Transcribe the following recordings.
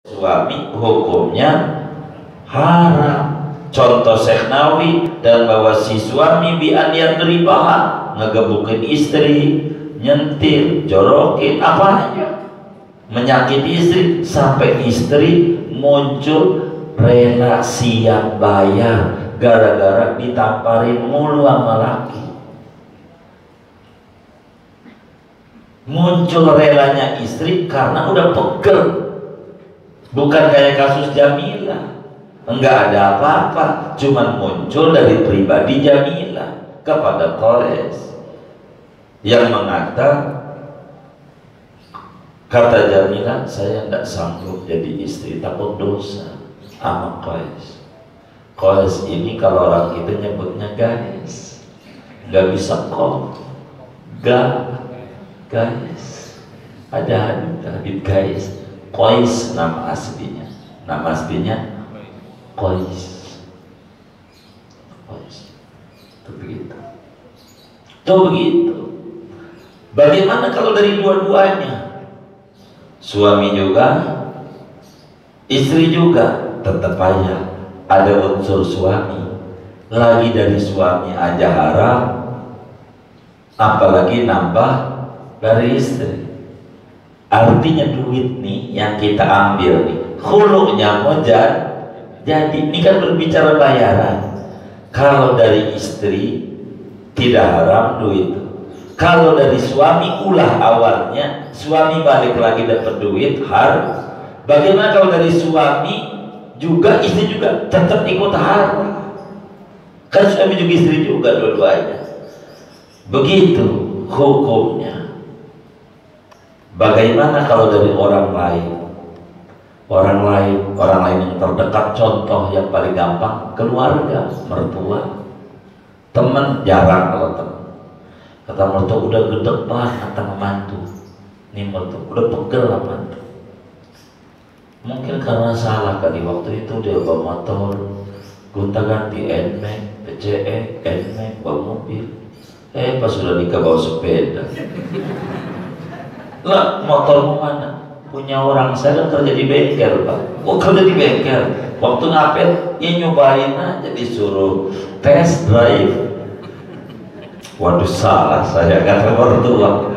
suami hukumnya haram. Contoh Syekh Nawawi, dan bahwa si suami bi'an yang teribahan, ngegebukin istri, nyentil, jorokin, apa aja, menyakiti istri, sampai istri muncul rela siap bayar gara-gara ditamparin mulu sama laki. Muncul relanya istri karena udah pegel, bukan kayak kasus Jamilah. Enggak ada apa-apa, cuman muncul dari pribadi Jamilah kepada Qais yang mengatakan, kata Jamilah, saya tidak sanggup jadi istri, takut dosa sama Qais. Qais ini kalau orang kita nyebutnya guys, nggak bisa kok, guys, ada Habib guys. Qais nama aslinya Qais. Itu begitu. Bagaimana kalau dari dua-duanya, suami juga, istri juga, tetap aja ada unsur suami. Lagi dari suami aja haram, apalagi nambah dari istri. Artinya duit nih yang kita ambil nih, khulunya mau jadi ini kan berbicara bayaran. Kalau dari istri tidak haram duit. Kalau dari suami, ulah awalnya suami balik lagi dapat duit haram. Bagaimana kalau dari suami juga, istri juga tetap ikut haram? Kan suami juga istri juga, dua-duanya. Begitu hukumnya. Bagaimana kalau dari orang lain yang terdekat? Contoh yang paling gampang, keluarga, mertua, teman. Jarang kalau teman. Kata mertua, udah gedek banget kata mantu. Nih mertua udah pegel lah mantu. Mungkin karena salah kali waktu itu dia bawa motor, gonta-ganti NMAX, PCE, NMAX, bawa mobil. Pas sudah nikah bawa sepeda. Lah, motormu mana? Punya orang, saya kan kerja di bengkel, Pak. Kerja di bengkel. Waktu ngapel, ya nyobain aja, disuruh test drive. Waduh, salah saya kata mertua.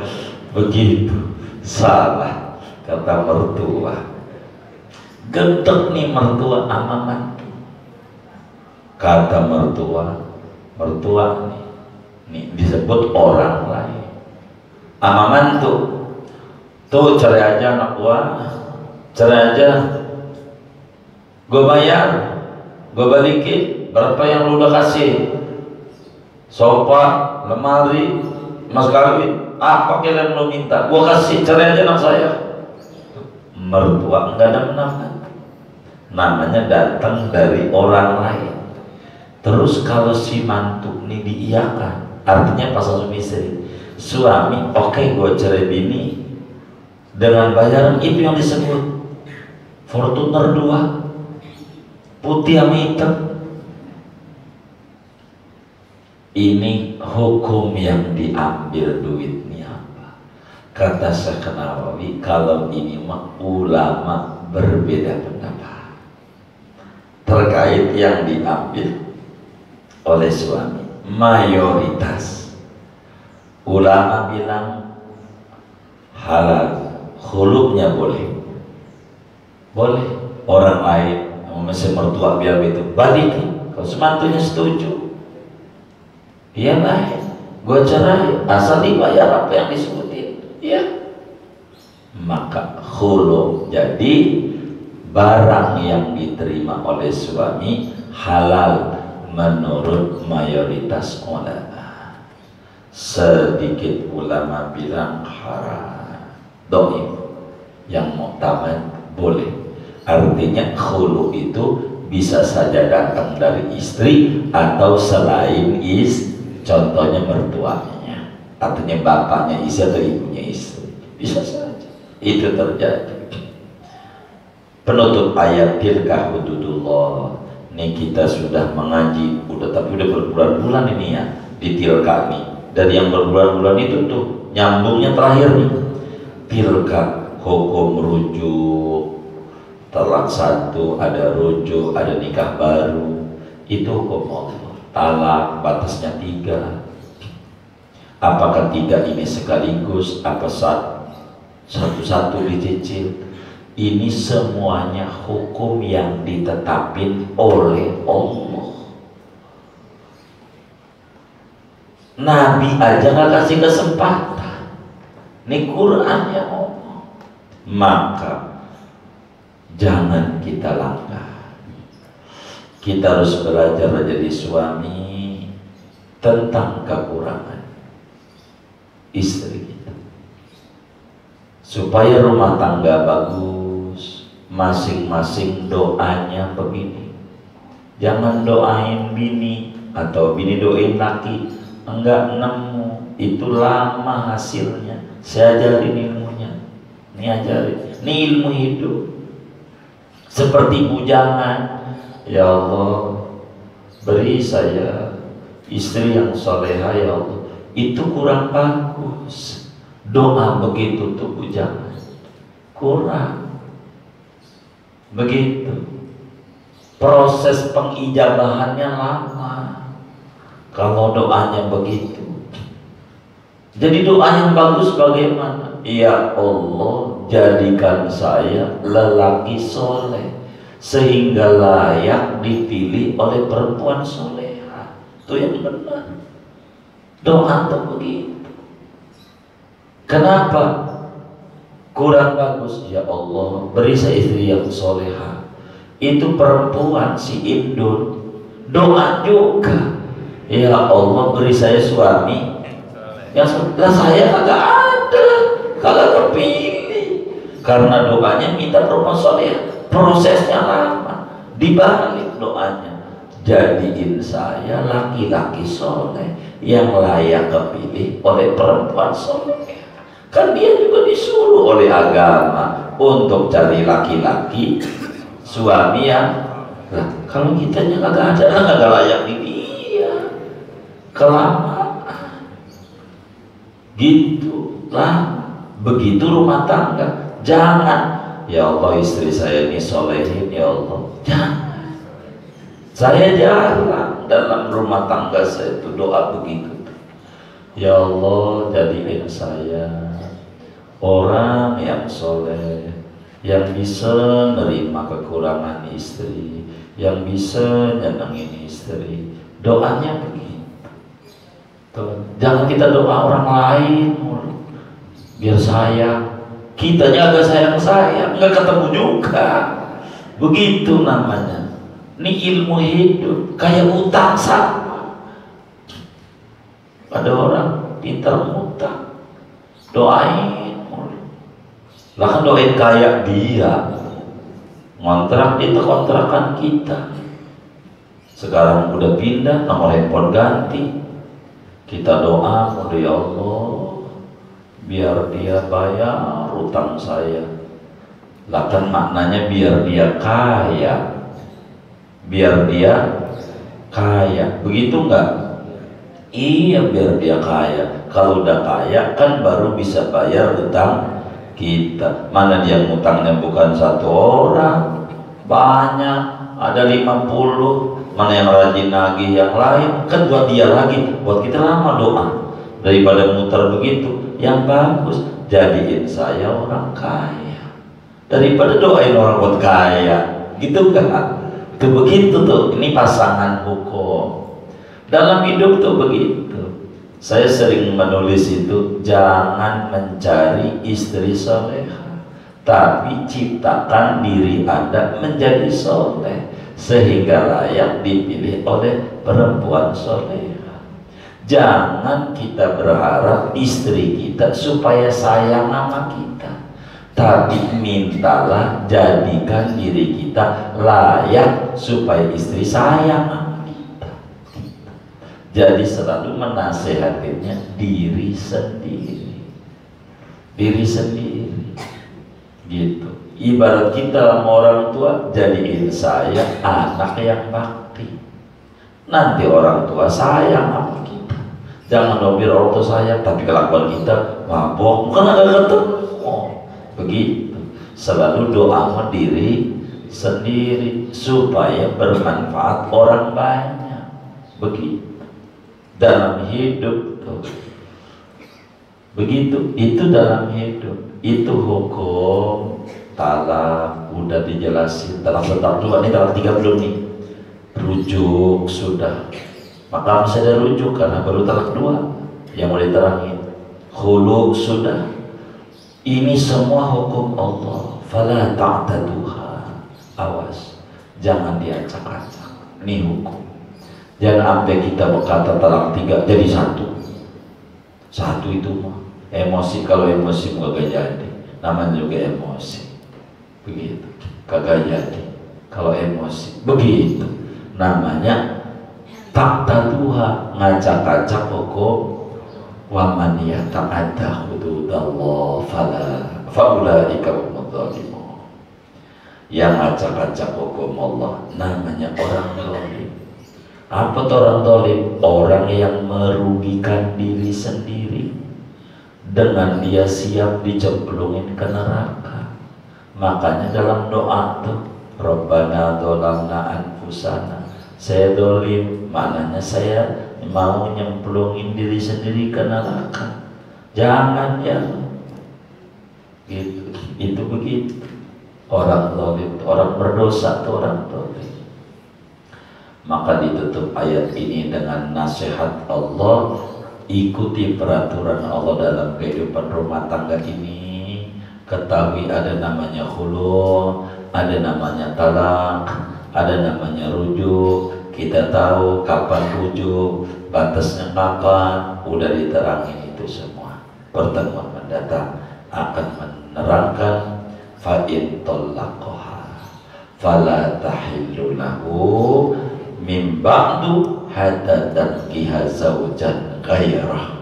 Begitu, salah kata mertua. Gedek nih mertua sama mantu. Kata mertua nih disebut orang lain. Sama mantu. Tuh cerai aja anak gua, cerai aja, gue bayar, gue balikin berapa yang lu udah kasih, sofa, lemari, mas kawin, apa kalian lu minta, gue kasih, cerai aja anak saya. Mertua enggak ada namanya datang dari orang lain. Terus kalau si mantu ini diiyakan, artinya pasal suami istri, suami oke, gue cerai bini dengan bayaran itu yang disebut Fortuner 2 putih sama hitam. Ini hukum yang diambil duitnya apa? Kata Syekh Nawawi, kalau ini mah ulama berbeda pendapat terkait yang diambil oleh suami. Mayoritas ulama bilang halal, khuluknya boleh. Orang lain masih mertua biar itu balikin. Kalau semantunya setuju, iya baik, gue cerai asal dibayar apa yang disebutin, ya. Maka khuluk, jadi barang yang diterima oleh suami halal menurut mayoritas ulama. Sedikit ulama bilang haram. Doib yang muktamad boleh. Artinya khulu itu bisa saja datang dari istri atau selain contohnya mertuanya, artinya bapaknya istri atau ibunya istri, bisa saja itu terjadi. Penutup ayat tilka hududullah. Nih kita sudah mengaji tapi udah berbulan-bulan ini ya di tilka nih. Dan yang berbulan-bulan itu tuh nyambungnya terakhir nih, tilka hukum rujuk talak satu, ada rujuk, ada nikah baru, itu hukum Allah. Talak batasnya 3. Apakah 3 ini sekaligus, apa satu-satu dicicil? Ini semuanya hukum yang ditetapin oleh Allah. Nabi aja nggak kasih kesempatan, ini Quran yang ngomong. Maka jangan kita langgar. Kita harus belajar menjadi suami tentang kekurangan istri kita, supaya rumah tangga bagus. Masing-masing doanya begini, jangan doain bini atau bini doain laki, enggak nemu, itu lama hasilnya. Saya ajarin ilmunya, ini ajarin, ini ilmu hidup. Seperti bujangan, ya Allah beri saya istri yang soleha ya Allah, itu kurang bagus. Doa begitu tuh bujangan, kurang begitu. Proses pengijabahannya lama kalau doanya begitu. Jadi doa yang bagus bagaimana? Ya Allah, jadikan saya lelaki soleh sehingga layak dipilih oleh perempuan soleha. Itu yang benar. Doa tuh begitu. Kenapa kurang bagus? Ya Allah, beri saya istri yang soleha. Itu perempuan si Indun. Doa juga, ya Allah beri saya suami yang lah saya kagak ada, kagak kepilih. Karena doanya minta perempuan soleha, prosesnya lama. Dibalik doanya, jadiin saya laki-laki soleh yang layak kepilih oleh perempuan soleh. Kan dia juga disuruh oleh agama untuk cari laki-laki suami yang, nah, kalau kitanya kagak ada, kagak layak di dia, kelamaan gitu lah. Begitu rumah tangga. Jangan, ya Allah istri saya ini solehin ya Allah, jangan. Saya jarang dalam rumah tangga saya itu doa begitu. Ya Allah jadiin saya orang yang soleh, yang bisa nerima kekurangan istri, yang bisa nyenengin istri. Doanya begitu. Jangan kita doa orang lain biar sayang, kitanya agak sayang nggak ketemu juga. Begitu namanya. Ini ilmu hidup, kayak utang sama. Ada orang pintar ngutang, doain lah, kan doain kayak dia ngontrak itu kontrakan kita. Sekarang udah pindah, nomor handphone ganti, kita doa, ya Allah biar dia bayar utang saya. Lah kan maknanya biar dia kaya, biar dia kaya, begitu enggak? Iya, biar dia kaya. Kalau udah kaya kan baru bisa bayar utang kita. Mana dia ngutangnya bukan satu orang, banyak, ada 50. Mana yang rajin nagih yang lain, kan buat dia lagi, buat kita lama doa. Daripada muter begitu, yang bagus jadiin saya orang kaya daripada doain orang buat kaya, gitu kan? Itu begitu tuh. Ini pasangan hukum dalam hidup tuh begitu. Saya sering menulis itu, jangan mencari istri soleha, tapi ciptakan diri Anda menjadi soleh sehingga layak dipilih oleh perempuan soleha. Jangan kita berharap istri kita supaya sayang sama kita, tapi mintalah jadikan diri kita layak supaya istri sayang sama kita. Jadi selalu menasehatinya diri sendiri, diri sendiri gitu. Ibarat kita sama orang tua, jadiin saya anak yang bakti, nanti orang tua sayang sama kita. Jangan dobir orang tua sayang tapi kelakuan kita mabok, bukan agak ketemu. Begitu. selalu doa diri sendiri supaya bermanfaat orang banyak. Begitu dalam hidup tuh. Begitu itu dalam hidup. Itu hukum talak udah dijelasin. Talak tetap dua nih, talak 3 belum nih. Rujuk sudah, maka masih ada rujuk karena baru talak 2 yang mau diterangin. Khulu sudah. Ini semua hukum Allah. Fala ta'taduha. Awas, jangan diacak-acak. Ini hukum. Jangan sampai kita berkata talak 3 jadi 1 itu mah emosi. Kalau emosi kagak jadi, namanya juga emosi. Begitu, kagak jadi kalau emosi. Begitu namanya ta'taduha, ngacak-acak hukum. Wa man yata'adda hududallah faulaika humudz zalimun. Yang ngacak-acak hukum Allah namanya orang zalim. Apa tuh orang zalim? Orang yang merugikan diri sendiri dengan dia siap dicemplungin ke neraka. Makanya dalam doa tuh, Rabbana dzalamna anfusana, saya zalim, maknanya saya mau nyemplungin diri sendiri ke neraka. Jangan ya. Gitu. Itu begitu. Orang zalim, orang berdosa itu orang zalim. Maka ditutup ayat ini dengan nasihat Allah, ikuti peraturan Allah dalam kehidupan rumah tangga ini. Ketahui ada namanya khulu, ada namanya talak, ada namanya rujuk. Kita tahu kapan rujuk, batasnya kapan, udah diterangin itu semua. Pertemuan mendatang akan menerangkan fa'in tallaqaha fala tahillu lahu min ba'du hatta tankiha zawjan ghairah.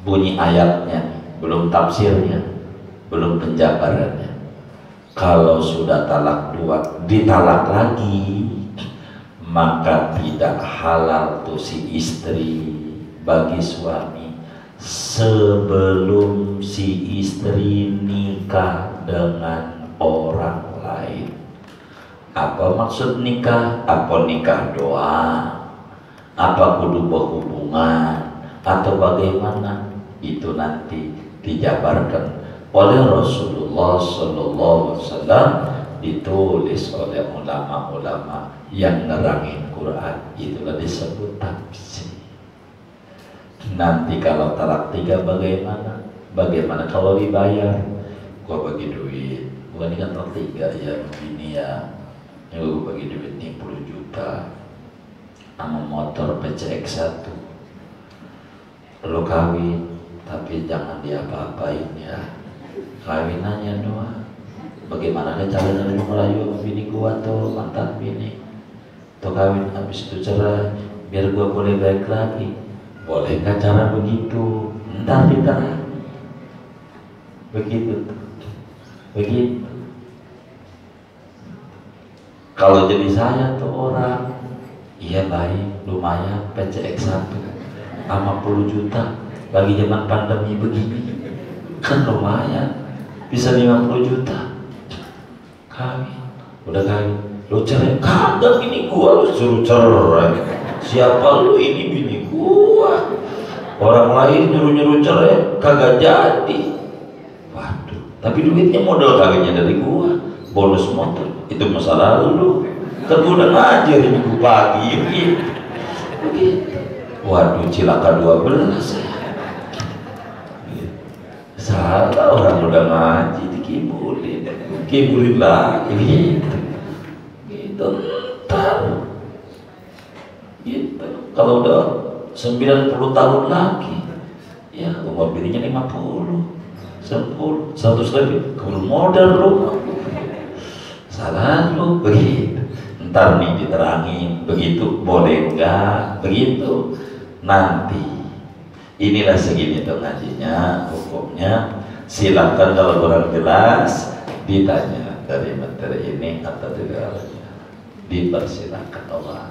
Bunyi ayatnya, belum tafsirnya, belum penjabarannya. Kalau sudah talak 2 ditalak lagi, maka tidak halal tuh si istri bagi suami sebelum si istri nikah dengan orang lain. Apa maksud nikah? Apa nikah doang? Apa kudu berhubungan? Atau bagaimana? Itu nanti dijabarkan oleh Rasulullah SAW, ditulis oleh ulama-ulama yang nerangin Quran. Itulah disebut tafsir. Nanti kalau talak 3 bagaimana? Bagaimana kalau dibayar? Gua bagi duit, bukan ini kan talak 3 ya begini ya. Gua bagi duit nih 10 juta sama motor PCX 1. Lo kawin, tapi jangan diapa-apain ya. Kawinannya doang. Bagaimana ada cara dari Melayu sama bini gua tuh, mantan bini tuh kawin, habis itu cerai biar gua boleh baik lagi. Boleh nggak cara begitu? Ntar diterang. Begitu tuh. Begitu. Kalau jadi saya tuh orang, iya baik, lumayan PCX 1 sama 10 juta bagi zaman pandemi begini kan lumayan, bisa 50 juta. Kawin, udah kawin, lu cerai, kagak bini gua lu suruh cerai. Siapa lu? Ini bini gua. Orang lain nyuruh-nyuruh cerai, kagak jadi. Waduh, tapi duitnya modal kawinnya dari gua, bonus motor, itu masa lalu. Kan gua udah ngajar minggu pagi, begitu. Waduh, cilaka 12 ya. Salah, orang udah ngaji dikibulin lagi gitu. Ntar gitu kalau udah 90 tahun lagi ya rumah bininya 50 10 100 lagi keburu modal rumah. Salah lu begitu. Ntar nih diterangin begitu boleh enggak begitu nanti. Inilah segini tuh ngajinya, hukumnya. Silakan kalau kurang jelas ditanya dari materi ini atau tidak, dipersilakan Allah.